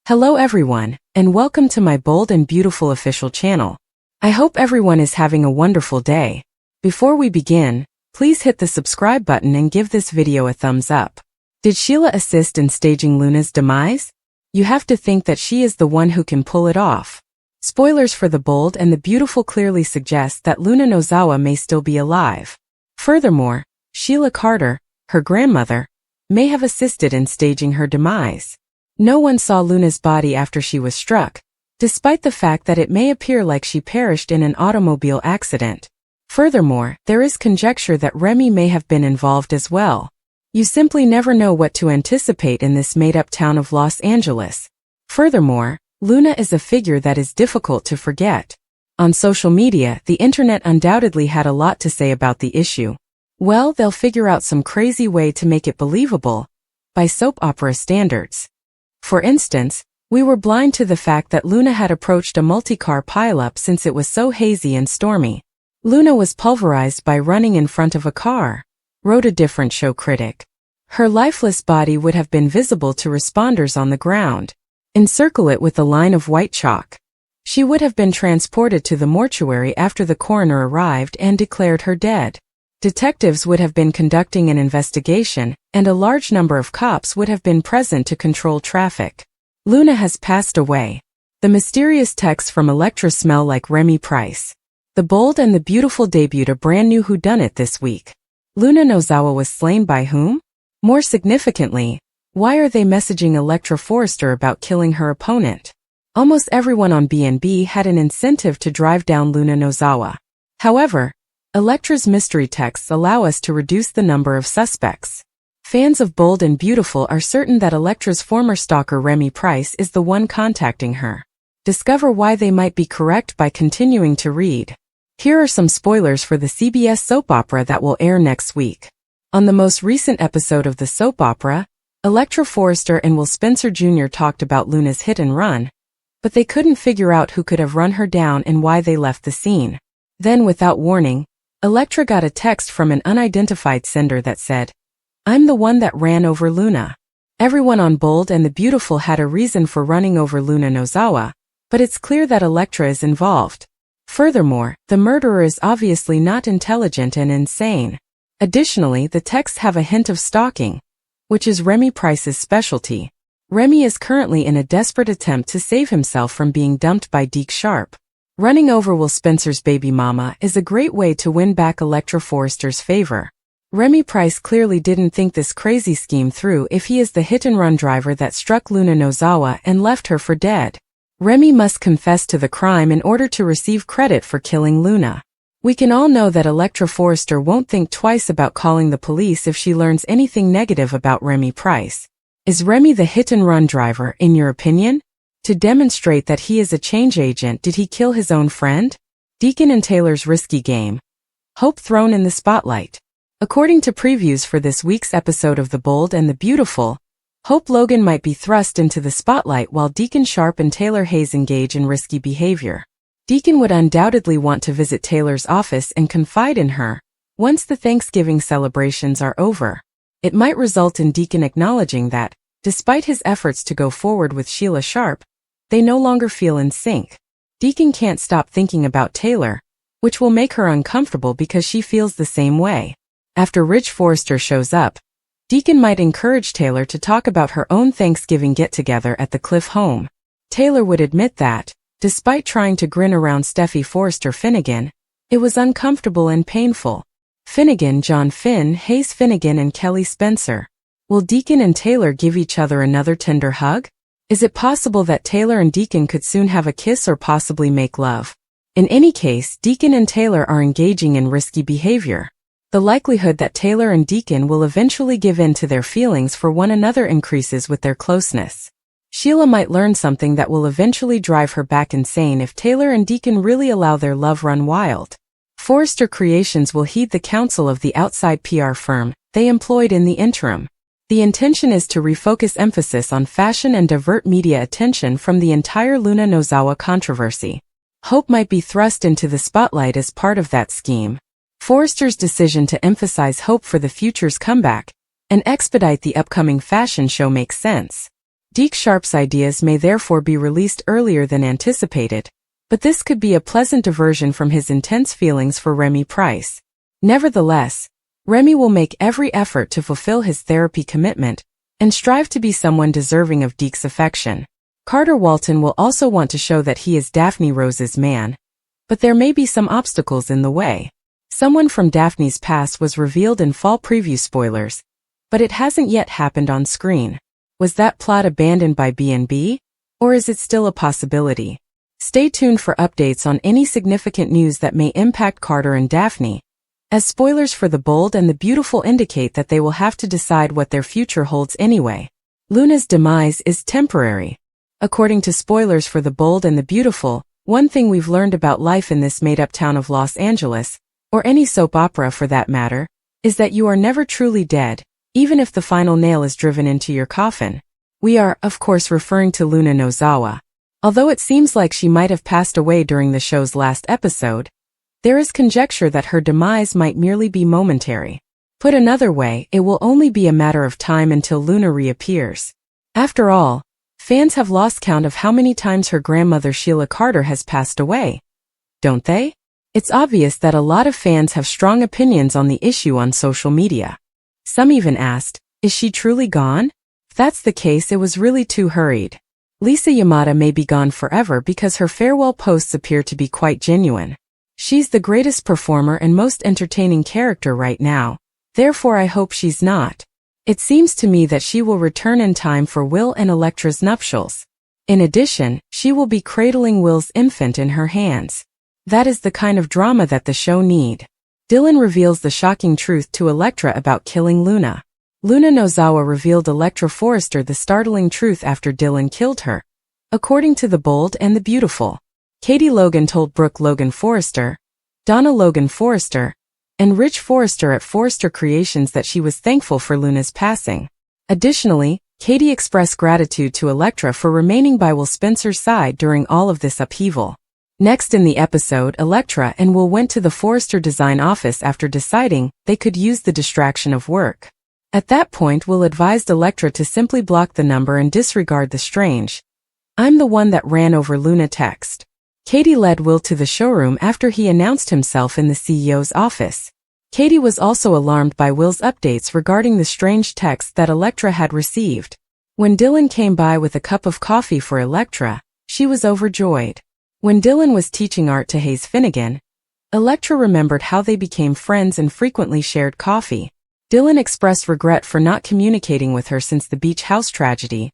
Hello everyone, and welcome to my bold and beautiful official channel. I hope everyone is having a wonderful day. Before we begin, please hit the subscribe button and give this video a thumbs up. Did Sheila assist in staging Luna's demise? You have to think that she is the one who can pull it off. Spoilers for the bold and the beautiful clearly suggest that Luna Nozawa may still be alive. Furthermore, Sheila Carter, her grandmother, may have assisted in staging her demise. No one saw Luna's body after she was struck, despite the fact that it may appear like she perished in an automobile accident. Furthermore, there is conjecture that Remy may have been involved as well. You simply never know what to anticipate in this made-up town of Los Angeles. Furthermore, Luna is a figure that is difficult to forget. On social media, the internet undoubtedly had a lot to say about the issue. Well, they'll figure out some crazy way to make it believable, by soap opera standards. For instance, we were blind to the fact that Luna had approached a multi-car pileup since it was so hazy and stormy. Luna was pulverized by running in front of a car, wrote a different show critic. Her lifeless body would have been visible to responders on the ground. Encircle it with a line of white chalk. She would have been transported to the mortuary after the coroner arrived and declared her dead. Detectives would have been conducting an investigation, and a large number of cops would have been present to control traffic. Luna has passed away. The mysterious texts from Elektra smell like Remy Price. The bold and the beautiful debuted a brand new whodunit this week. Luna Nozawa was slain by whom? More significantly, why are they messaging Elektra Forrester about killing her opponent? Almost everyone on BNB had an incentive to drive down Luna Nozawa. However, Elektra's mystery texts allow us to reduce the number of suspects. Fans of Bold and Beautiful are certain that Elektra's former stalker Remy Price is the one contacting her. Discover why they might be correct by continuing to read. Here are some spoilers for the CBS soap opera that will air next week. On the most recent episode of the soap opera, Elektra Forrester and Will Spencer Jr. talked about Luna's hit and run, but they couldn't figure out who could have run her down and why they left the scene. Then, without warning, Elektra got a text from an unidentified sender that said, "I'm the one that ran over Luna." Everyone on Bold and the Beautiful had a reason for running over Luna Nozawa, but it's clear that Elektra is involved. Furthermore, the murderer is obviously not intelligent and insane. Additionally, the texts have a hint of stalking, which is Remy Price's specialty. Remy is currently in a desperate attempt to save himself from being dumped by Deke Sharp. Running over Will Spencer's baby mama is a great way to win back Elektra Forrester's favor. Remy Price clearly didn't think this crazy scheme through if he is the hit-and-run driver that struck Luna Nozawa and left her for dead. Remy must confess to the crime in order to receive credit for killing Luna. We can all know that Elektra Forrester won't think twice about calling the police if she learns anything negative about Remy Price. Is Remy the hit-and-run driver, in your opinion? To demonstrate that he is a change agent, did he kill his own friend? Deacon and Taylor's risky game. Hope thrown in the spotlight. According to previews for this week's episode of The Bold and the Beautiful, Hope Logan might be thrust into the spotlight while Deacon Sharp and Taylor Hayes engage in risky behavior. Deacon would undoubtedly want to visit Taylor's office and confide in her, once the Thanksgiving celebrations are over. It might result in Deacon acknowledging that, despite his efforts to go forward with Sheila Sharp, they no longer feel in sync. Deacon can't stop thinking about Taylor, which will make her uncomfortable because she feels the same way. After Rich Forrester shows up, Deacon might encourage Taylor to talk about her own Thanksgiving get-together at the Cliff home. Taylor would admit that, despite trying to grin around Steffi Forrester Finnegan, it was uncomfortable and painful. Finnegan, John Finn, Hayes Finnegan and Kelly Spencer. Will Deacon and Taylor give each other another tender hug? Is it possible that Taylor and Deacon could soon have a kiss or possibly make love? In any case, Deacon and Taylor are engaging in risky behavior. The likelihood that Taylor and Deacon will eventually give in to their feelings for one another increases with their closeness. Sheila might learn something that will eventually drive her back insane if Taylor and Deacon really allow their love run wild. Forrester Creations will heed the counsel of the outside PR firm they employed in the interim. The intention is to refocus emphasis on fashion and divert media attention from the entire Luna Nozawa controversy. Hope might be thrust into the spotlight as part of that scheme. Forrester's decision to emphasize Hope for the future's comeback and expedite the upcoming fashion show makes sense. Deke Sharp's ideas may therefore be released earlier than anticipated, but this could be a pleasant diversion from his intense feelings for Remy Price. Nevertheless, Remy will make every effort to fulfill his therapy commitment and strive to be someone deserving of Deke's affection. Carter Walton will also want to show that he is Daphne Rose's man, but there may be some obstacles in the way. Someone from Daphne's past was revealed in fall preview spoilers, but it hasn't yet happened on screen. Was that plot abandoned by B&B, or is it still a possibility? Stay tuned for updates on any significant news that may impact Carter and Daphne, as spoilers for The Bold and the Beautiful indicate that they will have to decide what their future holds anyway. Luna's demise is temporary. According to spoilers for The Bold and the Beautiful, one thing we've learned about life in this made-up town of Los Angeles, or any soap opera for that matter, is that you are never truly dead, even if the final nail is driven into your coffin. We are, of course, referring to Luna Nozawa. Although it seems like she might have passed away during the show's last episode, there is conjecture that her demise might merely be momentary. Put another way, it will only be a matter of time until Luna reappears. After all, fans have lost count of how many times her grandmother Sheila Carter has passed away, don't they? It's obvious that a lot of fans have strong opinions on the issue on social media. Some even asked, is she truly gone? If that's the case, it was really too hurried. Lisa Yamada may be gone forever because her farewell posts appear to be quite genuine. She's the greatest performer and most entertaining character right now, therefore I hope she's not. It seems to me that she will return in time for Will and Elektra's nuptials. In addition, she will be cradling Will's infant in her hands. That is the kind of drama that the show need. Dylan reveals the shocking truth to Elektra about killing Luna. Luna Nozawa revealed Elektra Forrester the startling truth after Dylan killed her. According to The Bold and the Beautiful, Katie Logan told Brooke Logan Forrester, Donna Logan Forrester, and Rich Forrester at Forrester Creations that she was thankful for Luna's passing. Additionally, Katie expressed gratitude to Elektra for remaining by Will Spencer's side during all of this upheaval. Next in the episode, Elektra and Will went to the Forrester design office after deciding they could use the distraction of work. At that point, Will advised Elektra to simply block the number and disregard the strange "I'm the one that ran over Luna" text. Katie led Will to the showroom after he announced himself in the CEO's office. Katie was also alarmed by Will's updates regarding the strange text that Elektra had received. When Dylan came by with a cup of coffee for Elektra, she was overjoyed. When Dylan was teaching art to Hayes Finnegan, Elektra remembered how they became friends and frequently shared coffee. Dylan expressed regret for not communicating with her since the beach house tragedy,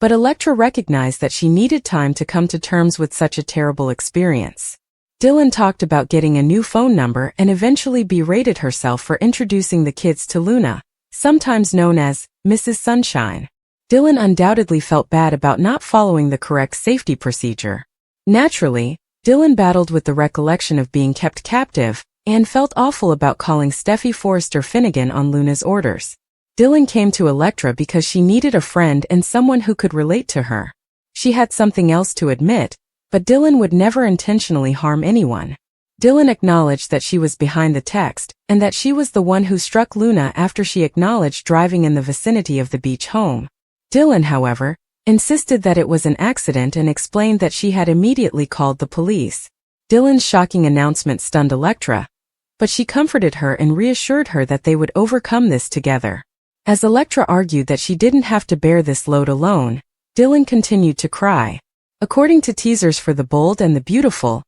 but Elektra recognized that she needed time to come to terms with such a terrible experience. Dylan talked about getting a new phone number and eventually berated herself for introducing the kids to Luna, sometimes known as Mrs. Sunshine. Dylan undoubtedly felt bad about not following the correct safety procedure. Naturally, Dylan battled with the recollection of being kept captive and felt awful about calling Steffi Forrester Finnegan on Luna's orders. Dylan came to Elektra because she needed a friend and someone who could relate to her. She had something else to admit, but Dylan would never intentionally harm anyone. Dylan acknowledged that she was behind the text and that she was the one who struck Luna after she acknowledged driving in the vicinity of the beach home. Dylan, however, insisted that it was an accident and explained that she had immediately called the police. Dylan's shocking announcement stunned Elektra, but she comforted her and reassured her that they would overcome this together. As Elektra argued that she didn't have to bear this load alone, Dylan continued to cry. According to teasers for The Bold and the Beautiful,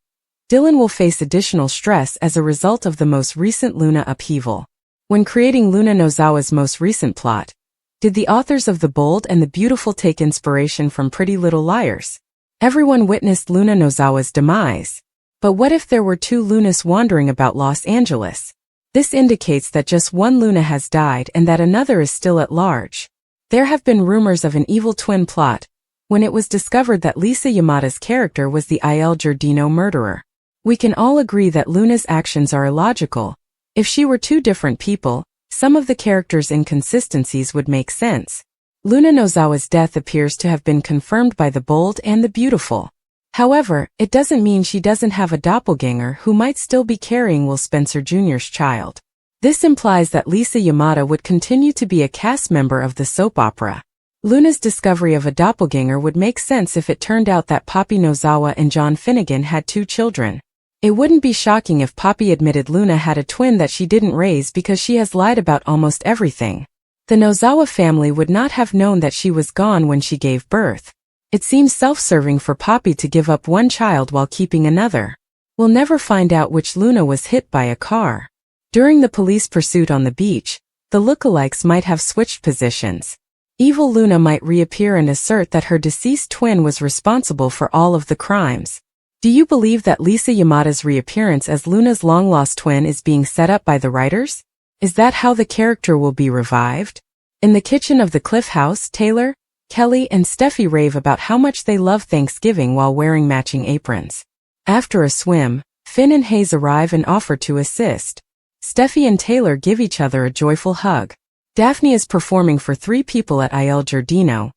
Dylan will face additional stress as a result of the most recent Luna upheaval. When creating Luna Nozawa's most recent plot, did the authors of The Bold and the Beautiful take inspiration from Pretty Little Liars? Everyone witnessed Luna Nozawa's demise. But what if there were two Lunas wandering about Los Angeles? This indicates that just one Luna has died and that another is still at large. There have been rumors of an evil twin plot when it was discovered that Lisa Yamada's character was the Il Giardino murderer. We can all agree that Luna's actions are illogical. If she were two different people, some of the characters' inconsistencies would make sense. Luna Nozawa's death appears to have been confirmed by The Bold and the Beautiful. However, it doesn't mean she doesn't have a doppelganger who might still be carrying Will Spencer Jr.'s child. This implies that Lisa Yamada would continue to be a cast member of the soap opera. Luna's discovery of a doppelganger would make sense if it turned out that Poppy Nozawa and John Finnegan had 2 children. It wouldn't be shocking if Poppy admitted Luna had a twin that she didn't raise because she has lied about almost everything. The Nozawa family would not have known that she was gone when she gave birth. It seems self-serving for Poppy to give up one child while keeping another. We'll never find out which Luna was hit by a car. During the police pursuit on the beach, the lookalikes might have switched positions. Evil Luna might reappear and assert that her deceased twin was responsible for all of the crimes. Do you believe that Lisa Yamada's reappearance as Luna's long-lost twin is being set up by the writers? Is that how the character will be revived? In the kitchen of the Cliff House, Taylor, Kelly, and Steffi rave about how much they love Thanksgiving while wearing matching aprons. After a swim, Finn and Hayes arrive and offer to assist. Steffi and Taylor give each other a joyful hug. Daphne is performing for 3 people at Il Giardino: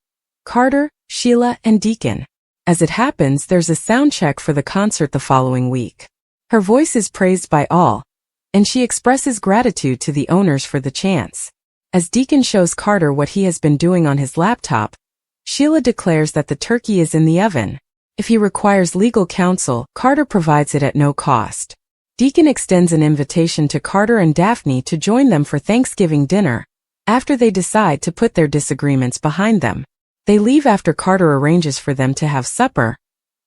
Carter, Sheila, and Deacon. As it happens, there's a sound check for the concert the following week. Her voice is praised by all, and she expresses gratitude to the owners for the chance. As Deacon shows Carter what he has been doing on his laptop, Sheila declares that the turkey is in the oven. If he requires legal counsel, Carter provides it at no cost. Deacon extends an invitation to Carter and Daphne to join them for Thanksgiving dinner, after they decide to put their disagreements behind them. They leave after Carter arranges for them to have supper,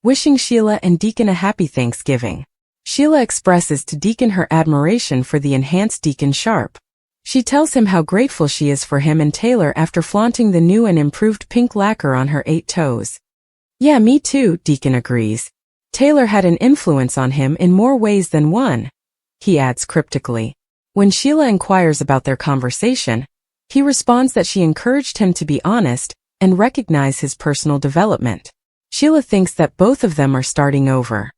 wishing Sheila and Deacon a happy Thanksgiving. Sheila expresses to Deacon her admiration for the enhanced Deacon Sharp. She tells him how grateful she is for him and Taylor after flaunting the new and improved pink lacquer on her 8 toes. Yeah, me too, Deacon agrees. Taylor had an influence on him in more ways than one, he adds cryptically. When Sheila inquires about their conversation, he responds that she encouraged him to be honest and recognize his personal development. Sheila thinks that both of them are starting over.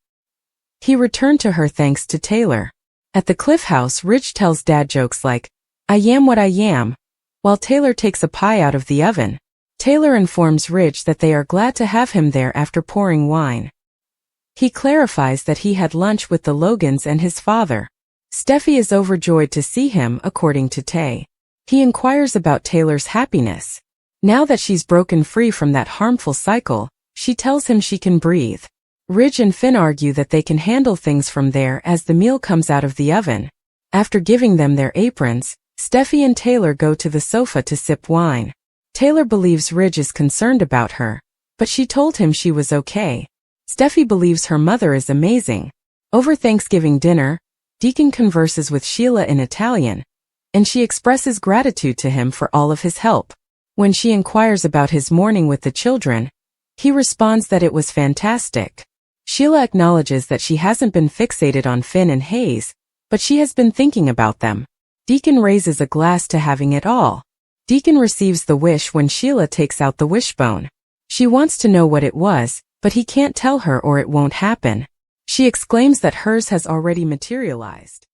He returned to her thanks to Taylor. At the Cliff House, Ridge tells dad jokes like, "I am what I am," while Taylor takes a pie out of the oven. Taylor informs Ridge that they are glad to have him there after pouring wine. He clarifies that he had lunch with the Logans and his father. Steffi is overjoyed to see him, according to Tay. He inquires about Taylor's happiness. Now that she's broken free from that harmful cycle, she tells him she can breathe. Ridge and Finn argue that they can handle things from there as the meal comes out of the oven. After giving them their aprons, Steffi and Taylor go to the sofa to sip wine. Taylor believes Ridge is concerned about her, but she told him she was okay. Steffi believes her mother is amazing. Over Thanksgiving dinner, Deacon converses with Sheila in Italian, and she expresses gratitude to him for all of his help. When she inquires about his morning with the children, he responds that it was fantastic. Sheila acknowledges that she hasn't been fixated on Finn and Hayes, but she has been thinking about them. Deacon raises a glass to having it all. Deacon receives the wish when Sheila takes out the wishbone. She wants to know what it was, but he can't tell her or it won't happen. She exclaims that hers has already materialized.